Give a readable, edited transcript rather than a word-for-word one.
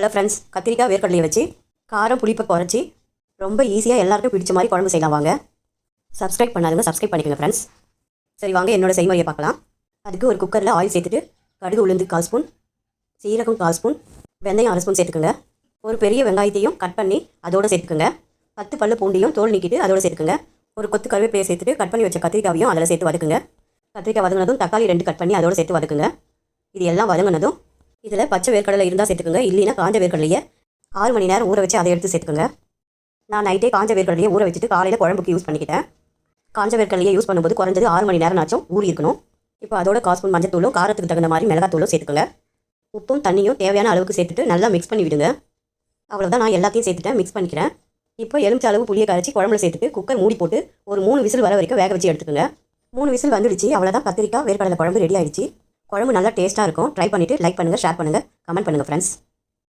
Hello friends, கத்திரிக்காய் வேர்க்கடலையை வச்சு காரம் புளிப்பை குறைச்சி ரொம்ப ஈஸியாக எல்லாருக்கும் பிடிச்ச மாதிரி குழம்பு செய்யலாம் வாங்க. சப்ஸ்கிரைப் பண்ணாதுங்க, சப்ஸ்கிரைப் பண்ணிக்கோங்க ஃப்ரெண்ட்ஸ். சரி வாங்க, என்னோடய செய்முறையை பார்க்கலாம். அதுக்கு ஒரு குக்கரில் ஆயில் சேர்த்துட்டு கடுகு உளுந்து 1/4 ஸ்பூன், சீரகம் 1/4 ஸ்பூன், வெந்தயம் 1/2 ஸ்பூன் சேர்த்துக்குங்க. ஒரு பெரிய வெங்காயத்தையும் கட் பண்ணி அதோடு சேர்த்துக்குங்க. 10 பல்லு பூண்டையும் தோல் நீக்கிட்டு அதோடு சேர்த்துக்குங்க. ஒரு கொத்து கருவேப்பிலையை சேர்த்துட்டு கட் பண்ணி வச்ச கத்திரிக்காவையும் அதில் சேர்த்து வதக்குங்க. கத்திரிக்காய் வதங்கினதும் தக்காளி 2 கட் பண்ணி அதோடு சேர்த்து வதக்குங்க. இது எல்லாம் வதங்கினதும் இதில் பச்சை வேர்க்கடலை இருந்தால் சேர்த்துக்குங்க, இல்லைன்னா காஞ்ச வேர்க்கடலையை 6 மணி நேரம் ஊற வச்சு அதை எடுத்து சேர்த்துக்குங்க. நான் நைட்டே காஞ்ச வேர்க்கடலையை ஊற வச்சுட்டு காலையில் குழம்புக்கு யூஸ் பண்ணிக்கிட்டேன். காஞ்ச வேர்க்கடலையை யூஸ் பண்ணும்போது குறைஞ்சது 6 மணி நேரம் ஆச்சும் ஊறி இருக்கணும். இப்போ அதோட 1/4 ஸ்பூன் மஞ்சத்தூளும் காரத்துக்கு தகுந்த மாதிரி மிளகாத்தூளும் சேர்த்துக்குங்க. உப்பும் தண்ணியும் தேவையான அளவுக்கு சேர்த்துட்டு நல்லா மிக்ஸ் பண்ணி விடுங்க. அவ்வளோதான், நான் எல்லாத்தையும் சேர்த்துட்டேன், மிக்ஸ் பண்ணிக்கிறேன். இப்போ எலுமிச்சை அளவு புளியை கரைச்சி குழம்புல சேர்த்துட்டு குக்கர் மூடி போட்டு ஒரு 3 விசில் வர வரைக்கும் வேக வச்சு எடுத்துக்கோங்க. 3 விசில் வந்துடுச்சு, அவ்வளோதான், கத்திரிக்காய் வேர்க்கடலை குழம்பு ரெடி ஆயிடுச்சு. குழம்பு நல்லா டேஸ்ட்டாக இருக்கும். ட்ரை பண்ணிவிட்டு லைக் பண்ணுங்கள், ஷேர் பண்ணுங்கள், கமெண்ட் பண்ணுங்கள் ஃப்ரெண்ட்ஸ்.